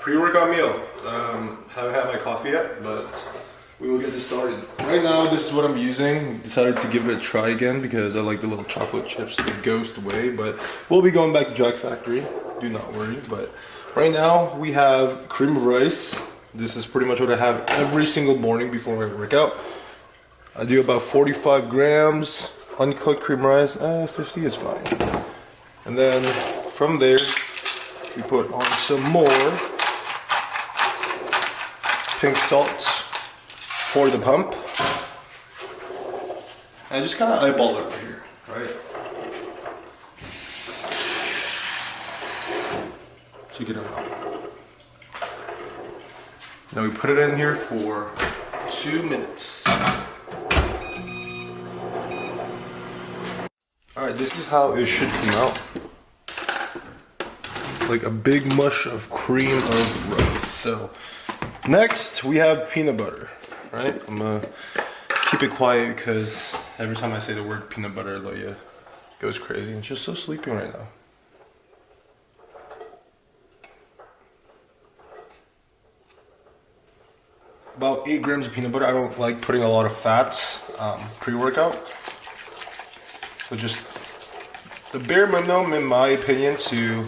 Pre-workout meal. Haven't had my coffee yet, but we will get this started. Right now, this is what I'm using. Decided to give it a try again because I like the little chocolate chips, the Ghost way, but we'll be going back to Jack Factory. Do not worry. But right now, we have cream of rice. This is pretty much what I have every single morning before I work out. I do about 45 grams uncooked cream rice. 50 is fine. And then from there, we put on some more pink salt for the pump. And just kind of eyeball it over here, right? Check it out. Now we put it in here for 2 minutes. Alright, this is how it should come out. Like a big mush of cream of rice. So next we have peanut butter, right? I'm gonna keep it quiet because every time I say the word peanut butter, Loya goes crazy. It's just so sleeping right now. About 8 grams of peanut butter. I don't like putting a lot of fats pre-workout. So just the bare minimum, in my opinion, to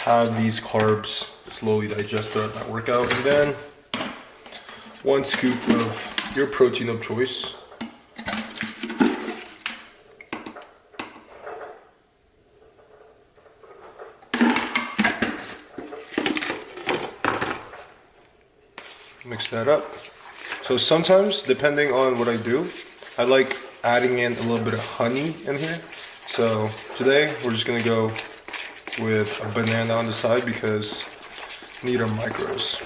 have these carbs slowly digest throughout my workout. And then 1 scoop of your protein of choice. Mix that up. So sometimes, depending on what I do, I like adding in a little bit of honey in here. So today we're just gonna go with a banana on the side because we need our micros.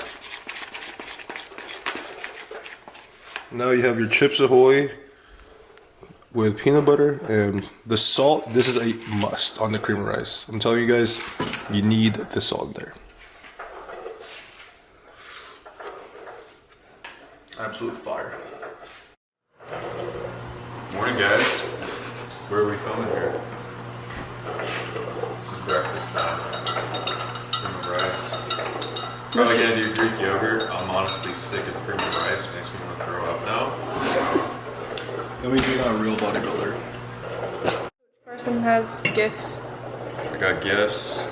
Now you have your Chips Ahoy with peanut butter and the salt. This is a must on the cream of rice. I'm telling you guys, you need the salt there. Absolute fire. Morning, guys. Where are we filming here? This is breakfast time. Cream of rice. Probably gonna do Greek yogurt. I'm honestly sick of cream of rice. Makes me want to throw up now. So. Let me be a real bodybuilder. Person has gifts. We got gifts.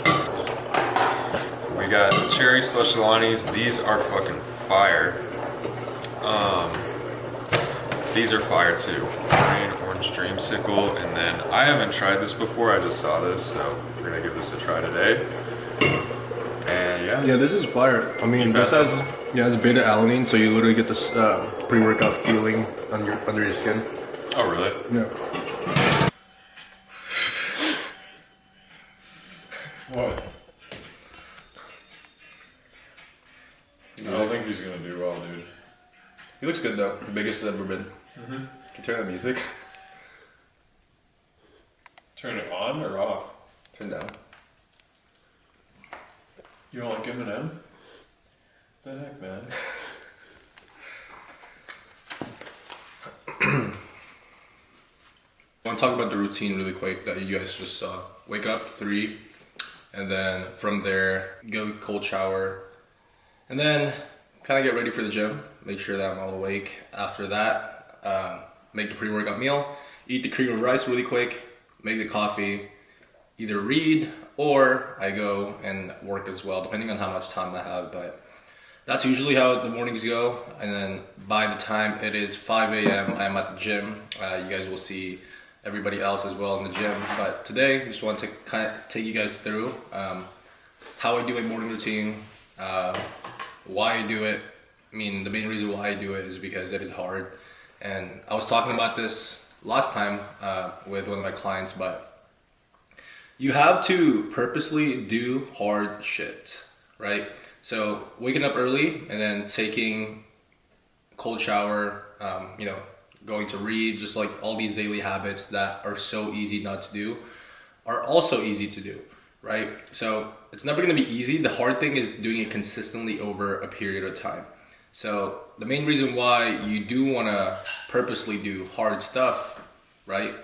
We got cherry slush Lonnies. These are fucking fire. These are fire too. Green orange dreamsicle, and then I haven't tried this before. I just saw this, so we're gonna give this a try today. And yeah, this is fire. I mean, this has beta alanine, so you literally get this pre-workout feeling under your skin. Oh, really? Yeah. What? I don't think he's gonna do well, dude. He looks good though. The biggest he's ever been. Can you turn that music? Turn it on or off? Turn down. You don't like Eminem? The heck, man? I want to talk about the routine really quick that you guys just saw. Wake up 3, and then from there go cold shower, and then kind of get ready for the gym. Make sure that I'm all awake. After that, make the pre-workout meal, eat the cream of rice really quick, make the coffee, either read or I go and work as well, depending on how much time I have. But that's usually how the mornings go. And then by the time it is 5 a.m., I'm at the gym. You guys will see everybody else as well in the gym. But today, I just want to kind of take you guys through how I do a morning routine, why I do it. I mean, the main reason why I do it is because it is hard. And I was talking about this last time with one of my clients, but you have to purposely do hard shit, right? So waking up early and then taking cold shower, going to read, just like all these daily habits that are so easy not to do are also easy to do, right? So it's never gonna be easy. The hard thing is doing it consistently over a period of time. So the main reason why you do want to purposely do hard stuff, right,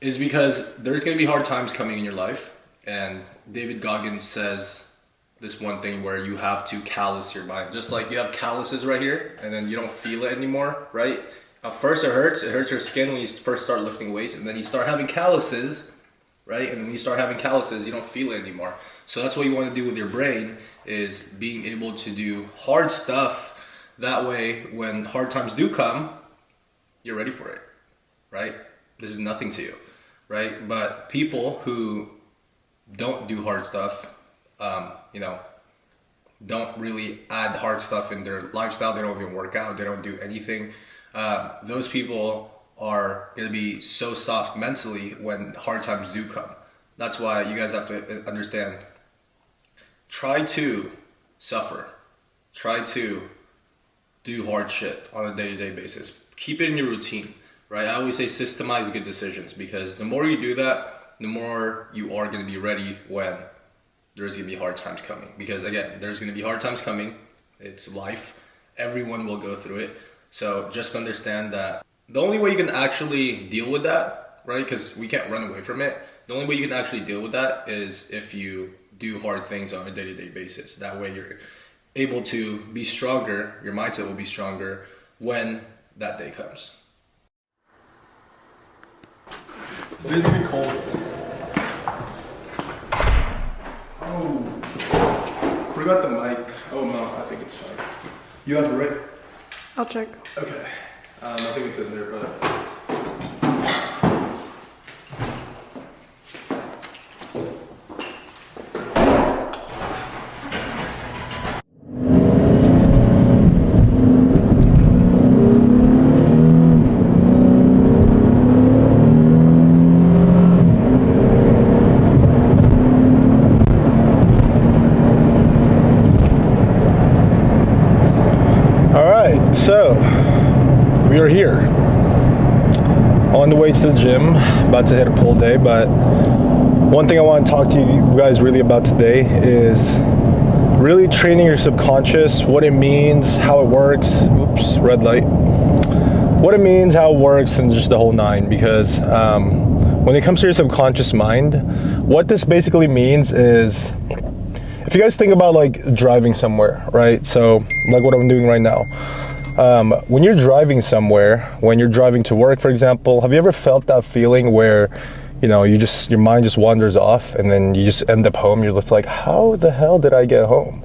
is because there's going to be hard times coming in your life. And David Goggins says this one thing where you have to callous your mind. Just like you have calluses right here and then you don't feel it anymore, right? At first it hurts your skin when you first start lifting weights, and then you start having calluses, right? And when you start having calluses, you don't feel it anymore. So that's what you want to do with your brain, is being able to do hard stuff. That way, when hard times do come, you're ready for it, right? This is nothing to you, right? But people who don't do hard stuff, don't really add hard stuff in their lifestyle. They don't even work out. They don't do anything. Those people are going to be so soft mentally when hard times do come. That's why you guys have to understand. Try to suffer. Try to do hard shit on a day-to-day basis. Keep it in your routine, right? I always say systemize good decisions, because the more you do that, the more you are going to be ready when there's going to be hard times coming. Because again, there's going to be hard times coming. It's life. Everyone will go through it. So just understand that the only way you can actually deal with that, right? Because we can't run away from it. The only way you can actually deal with that is if you do hard things on a day-to-day basis. That way you're able to be stronger. Your mindset will be stronger when that day comes. It is gonna be cold. Oh, forgot the mic. Oh no, I think it's fine. You have the right? I'll check. Okay. I think it's in there, but. So, we are here on the way to the gym, about to hit a pull day, but one thing I want to talk to you guys really about today is really training your subconscious, what it means, how it works, oops, red light, what it means, how it works, and just the whole nine, because when it comes to your subconscious mind, what this basically means is, if you guys think about like driving somewhere, right? So, like what I'm doing right now. When you're driving somewhere, when you're driving to work, for example, have you ever felt that feeling where, your mind just wanders off and then you just end up home? You're just like, how the hell did I get home?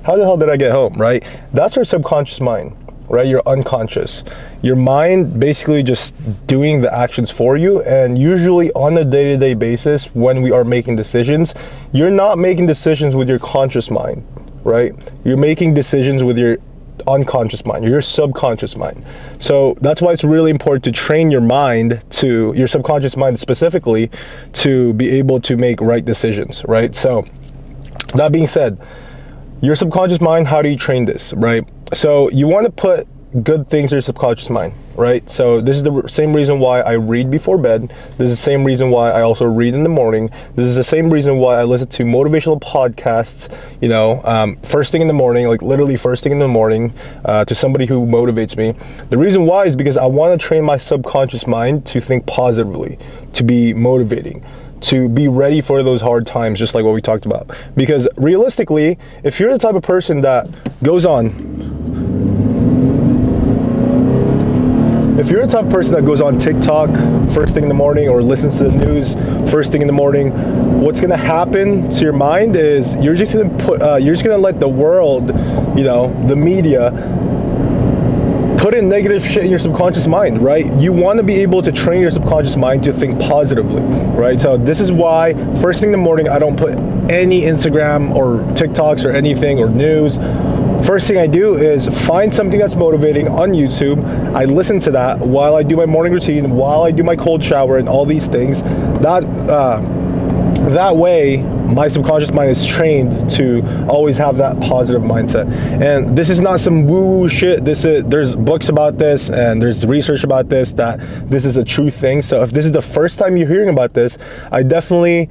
How the hell did I get home, right? That's your subconscious mind, right? Your unconscious. Your mind basically just doing the actions for you. And usually on a day-to-day basis, when we are making decisions, you're not making decisions with your conscious mind, right? You're making decisions with your unconscious mind, your subconscious mind. So that's why it's really important to train your mind, to your subconscious mind specifically, to be able to make right decisions, right? So that being said, your subconscious mind, how do you train this, right? So you want to put good things in your subconscious mind, right? So this is the same reason why I read before bed. This is the same reason why I also read in the morning. This is the same reason why I listen to motivational podcasts, first thing in the morning, like literally first thing in the morning, to somebody who motivates me. The reason why is because I want to train my subconscious mind to think positively, to be motivating, to be ready for those hard times, just like what we talked about. Because realistically, if you're the type of person that goes on, if you're the type of person that goes on TikTok first thing in the morning or listens to the news first thing in the morning, what's gonna happen to your mind is you're just gonna let the world, the media, put in negative shit in your subconscious mind, right? You want to be able to train your subconscious mind to think positively, right? So this is why first thing in the morning I don't put any Instagram or TikToks or anything or news. First thing I do is find something that's motivating on YouTube. I listen to that while I do my morning routine, while I do my cold shower and all these things. That way, my subconscious mind is trained to always have that positive mindset. And this is not some woo shit. There's books about this and there's research about this, that this is a true thing. So if this is the first time you're hearing about this, I definitely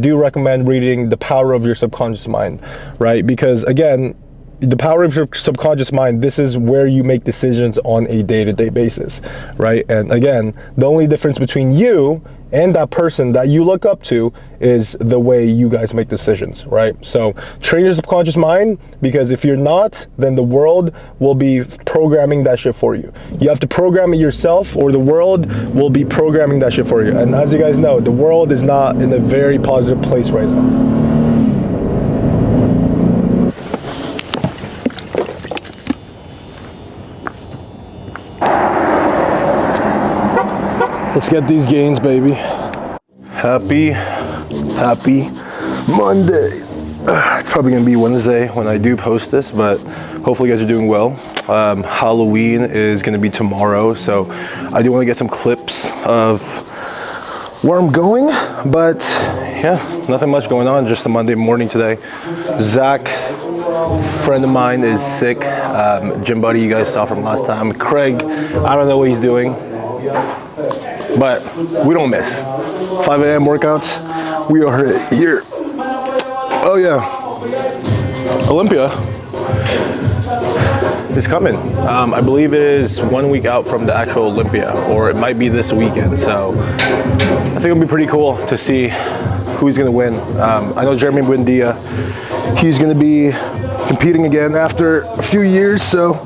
do recommend reading The Power of Your Subconscious Mind, right? Because again, the power of your subconscious mind, this is where you make decisions on a day-to-day basis, right? And again, the only difference between you and that person that you look up to is the way you guys make decisions, right? So train your subconscious mind, because if you're not, then the world will be programming that shit for you. You have to program it yourself, or the world will be programming that shit for you. And as you guys know, the world is not in a very positive place right now. Let's get these gains, baby. Happy Monday. It's probably gonna be Wednesday when I do post this, but hopefully you guys are doing well. Halloween is gonna be tomorrow, so I do wanna get some clips of where I'm going, but yeah, nothing much going on, just a Monday morning today. Zach, friend of mine, is sick. Gym buddy you guys saw from last time. Craig, I don't know what he's doing, but we don't miss. 5 a.m. workouts, we are here. Oh yeah, Olympia is coming. I believe it is 1 week out from the actual Olympia, or it might be this weekend. So I think it'll be pretty cool to see who's gonna win. I know Jeremy Buendia, he's gonna be competing again after a few years, so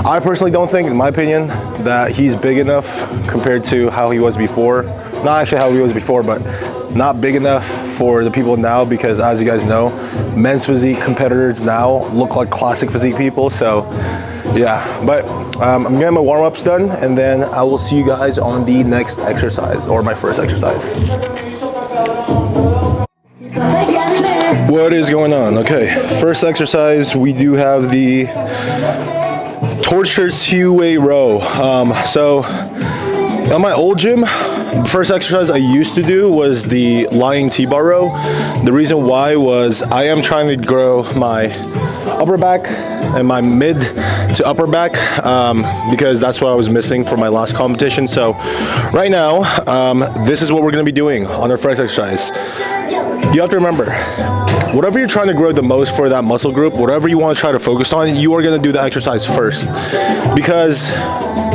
I personally don't think, in my opinion, that he's big enough compared to how he was before. Not actually how he was before, but not big enough for the people now, because as you guys know, men's physique competitors now look like classic physique people. So yeah, but I'm getting my warm-ups done, and then I will see you guys on the next exercise, or my first exercise. What is going on? Okay, first exercise, we do have the Torture Two-Way Row. So on my old gym, the first exercise I used to do was the lying T-bar row. The reason why was I am trying to grow my upper back and my mid to upper back, because that's what I was missing for my last competition. So right now, this is what we're gonna be doing on our first exercise. You have to remember, whatever you're trying to grow the most for that muscle group, whatever you want to try to focus on, you are going to do the exercise first, because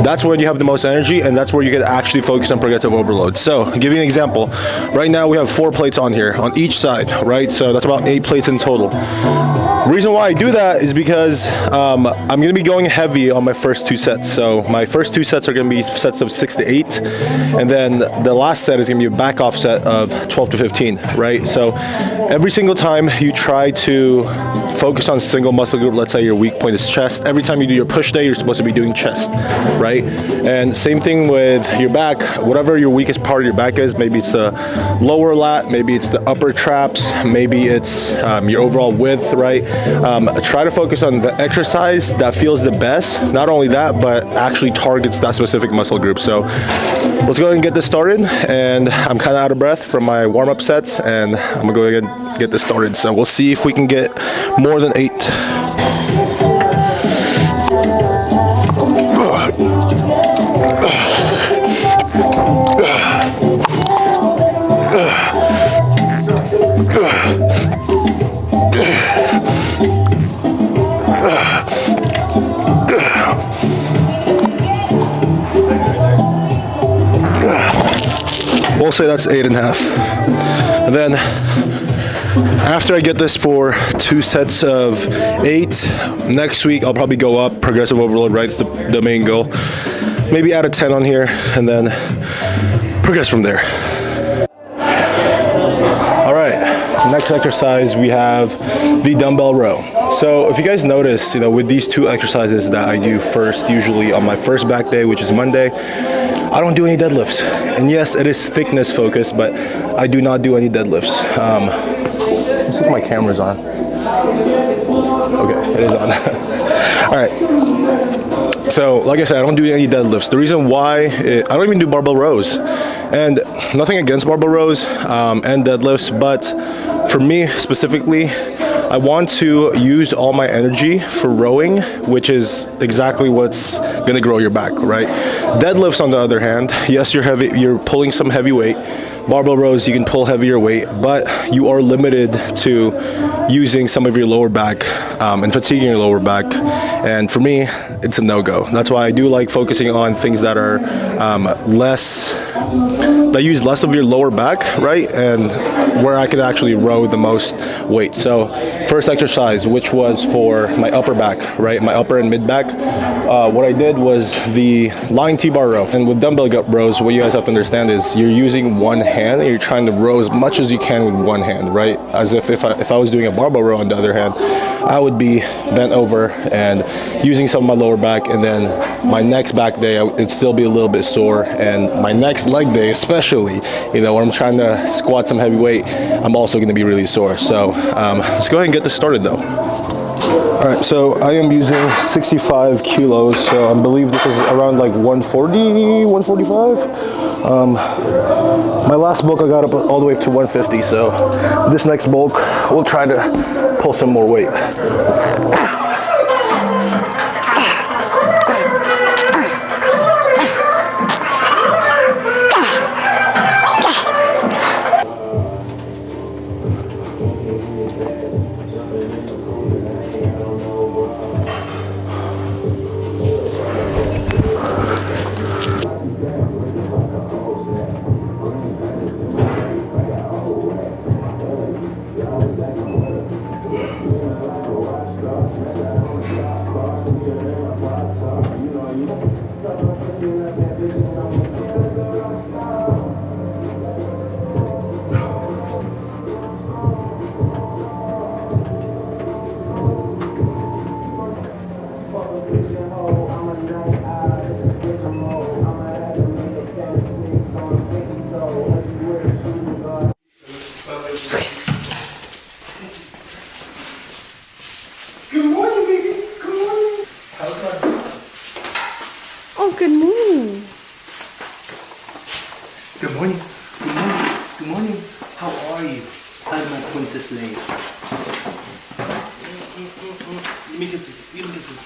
that's when you have the most energy, and that's where you can actually focus on progressive overload. So I'll give you an example. Right now we have 4 plates on here on each side, right? So that's about 8 plates in total. The reason why I do that is because I'm going to be going heavy on my first 2 sets. So my first 2 sets are going to be sets of 6 to 8, and then the last set is going to be a back off set of 12 to 15, right? So every single time you try to focus on a single muscle group, let's say your weak point is chest, every time you do your push day, you're supposed to be doing chest, right? And same thing with your back. Whatever your weakest part of your back is, maybe it's the lower lat, maybe it's the upper traps, maybe it's your overall width, right? Try to focus on the exercise that feels the best. Not only that, but actually targets that specific muscle group. So let's go ahead and get this started. And I'm kind of out of breath from my warm-up sets, and I'm gonna go ahead and get this started. So we'll see if we can get more than 8. We'll say that's 8.5. And then after I get this for 2 sets of 8, next week I'll probably go up progressive overload, right? It's the main goal. Maybe add a 10 on here, and then progress from there. All right, next exercise we have the dumbbell row. So if you guys notice, with these 2 exercises that I do first, usually on my first back day, which is Monday, I don't do any deadlifts. And yes, it is thickness focused, but I do not do any deadlifts. Let's see if my camera's on. Okay, it is on. All right. So, like I said, I don't do any deadlifts. The reason why, I don't even do barbell rows. And nothing against barbell rows and deadlifts, but for me specifically, I want to use all my energy for rowing, which is exactly what's gonna grow your back, right? Deadlifts, on the other hand, yes, you're pulling some heavy weight. Barbell rows, you can pull heavier weight, but you are limited to using some of your lower back and fatiguing your lower back. And for me, it's a no-go. That's why I do like focusing on things that are that use less of your lower back, right? And where I could actually row the most weight. So first exercise, which was for my upper back, right? My upper and mid back. What I did was the lying T-bar row. And with dumbbell rows, what you guys have to understand is you're using one hand and you're trying to row as much as you can with one hand, right? As if I was doing a barbell row on the other hand, I would be bent over and using some of my lower back, and then my next back day, it'd still be a little bit sore, and my next leg day especially, you know, when I'm trying to squat some heavy weight, I'm also going to be really sore. So let's go ahead and get this started though. All right, so I am using 65 kilos, so I believe this is around like 140, 145. My last bulk I got up all the way up to 150, so this next bulk we'll try to pull some more weight. Oh, good morning. Good morning. Good morning. Good morning. How are you? How's my princess lady? Let me kisses. Give me kisses.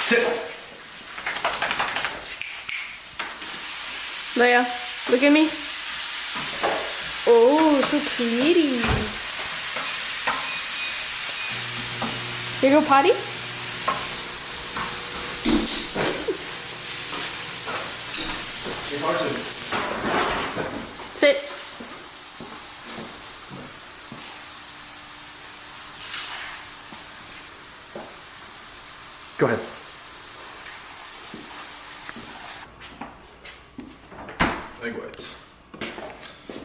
Sit. Leia, look at me. Oh, so pretty. You go potty? Sit. Go ahead. Egg whites.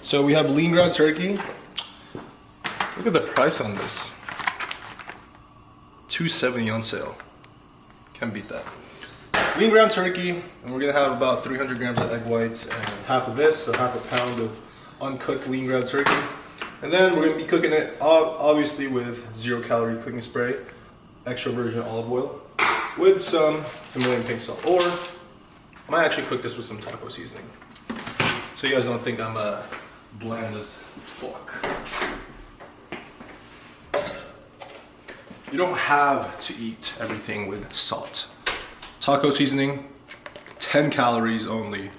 So we have lean ground turkey. Look at the price on this. $2.70 on sale. Can't beat that. Lean ground turkey, and we're gonna have about 300 grams of egg whites and half of this, so half a pound of uncooked lean ground turkey. And then we're gonna be cooking it obviously with 0-calorie cooking spray, extra virgin olive oil, with some Himalayan pink salt. Or I might actually cook this with some taco seasoning, so you guys don't think I'm bland as fuck. You don't have to eat everything with salt. Taco seasoning, 10 calories only.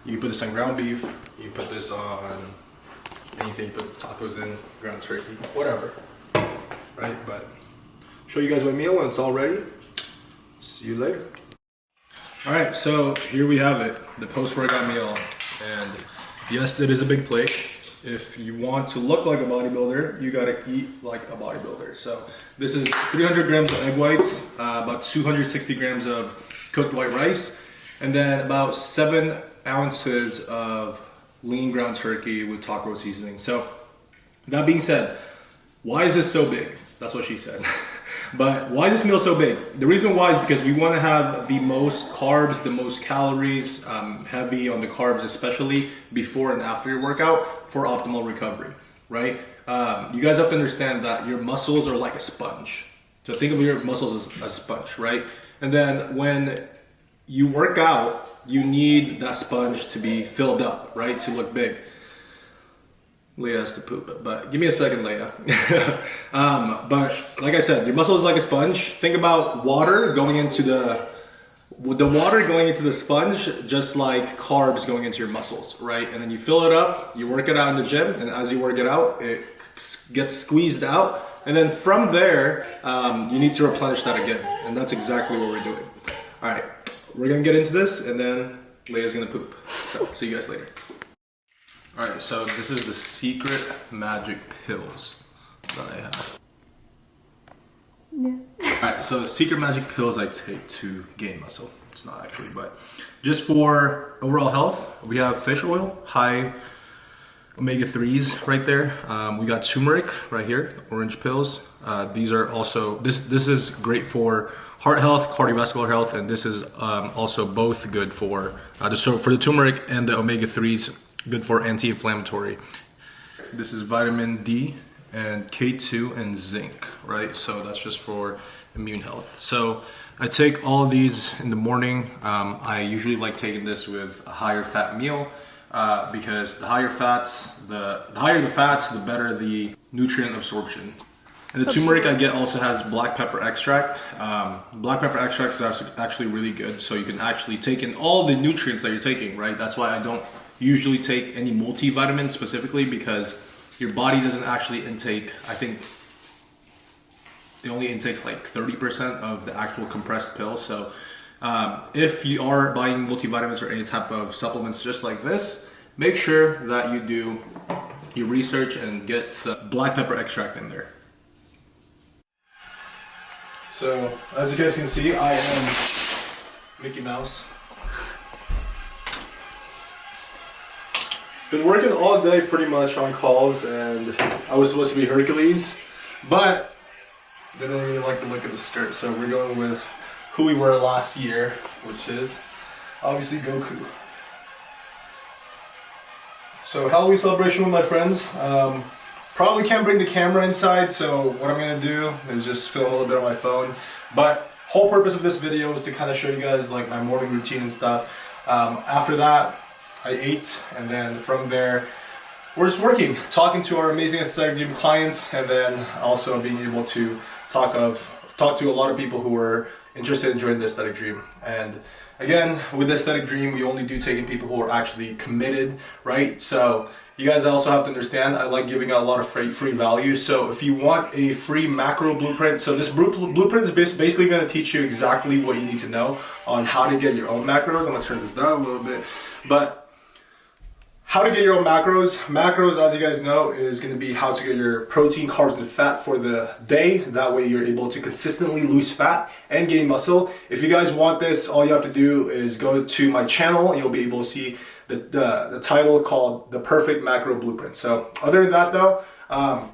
You can put this on ground beef, you can put this on anything you put tacos in, ground turkey, whatever. Right, but show you guys my meal when it's all ready. See you later. All right, so here we have it, the post-workout meal. And yes, it is a big plate. If you want to look like a bodybuilder, you gotta eat like a bodybuilder. So this is 300 grams of egg whites, about 260 grams of cooked white rice, and then about 7 ounces of lean ground turkey with taco seasoning. So that being said, why is this so big? That's what she said. But why is this meal so big? The reason why is because we want to have the most carbs, the most calories, heavy on the carbs especially, before and after your workout for optimal recovery, right? You guys have to understand that your muscles are like a sponge. So think of your muscles as a sponge, right? And then when you work out, you need that sponge to be filled up, right? To look big. Leia has to poop, but give me a second, Leia. But like I said, your muscle is like a sponge. Think about water going into the water going into the sponge, just like carbs going into your muscles, right? And then you fill it up, you work it out in the gym, and as you work it out, it gets squeezed out. And then from there, you need to replenish that again. And that's exactly what we're doing. All right, we're gonna get into this, and then Leia's gonna poop. So, see you guys later. All right, so this is the secret magic pills that I have. Yeah. All right, so the secret magic pills I take to gain muscle. It's not actually, but just for overall health, we have fish oil, high omega-3s right there. We got turmeric right here, orange pills. These are also, this is great for heart health, cardiovascular health, and this is also both good for, so for the turmeric and the omega-3s, good for anti-inflammatory. This is vitamin D and K2 and zinc, right? So that's just for immune health. So I take all of these in the morning. I usually like taking this with a higher fat meal because the higher fats, the higher the fats, the better the nutrient absorption. And the turmeric I get also has black pepper extract. Black pepper extract is actually really good. So you can actually take in all the nutrients that you're taking, right? That's why I don't usually take any multivitamins specifically, because your body doesn't actually intake, I think it only intakes like 30% of the actual compressed pill. So if you are buying multivitamins or any type of supplements just like this, make sure that you do your research and get some black pepper extract in there. So as you guys can see, I am Mickey Mouse. Been working all day pretty much on calls, and I was supposed to be Hercules, but they don't really like the look of the skirt, so we're going with who we were last year, which is obviously Goku. So Halloween celebration with my friends. Probably can't bring the camera inside, so what I'm gonna do is just film a little bit on my phone. But whole purpose of this video is to kind of show you guys like my morning routine and stuff. After that, I ate, and then from there, we're just working, talking to our amazing Aesthetic Dream clients, and then also being able to talk to a lot of people who are interested in joining the Aesthetic Dream. And again, with the Aesthetic Dream, we only do take in people who are actually committed, right? So you guys also have to understand, I like giving out a lot of free value. So if you want a free macro blueprint, so this blueprint is basically going to teach you exactly what you need to know on how to get your own macros. I'm going to turn this down a little bit, but how to get your own macros. Macros, as you guys know, is going to be how to get your protein, carbs, and fat for the day. That way you're able to consistently lose fat and gain muscle. If you guys want this, all you have to do is go to my channel. You'll be able to see the title called The Perfect Macro Blueprint. So other than that though, I'm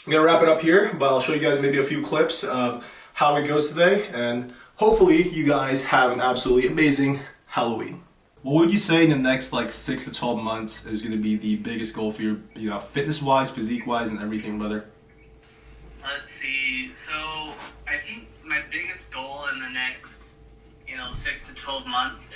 going to wrap it up here, but I'll show you guys maybe a few clips of how it goes today. And hopefully you guys have an absolutely amazing Halloween. What would you say in the next like 6 to 12 months is going to be the biggest goal for your, fitness-wise, physique-wise, and everything, brother? Let's see. So I think my biggest goal in the next, 6 to 12 months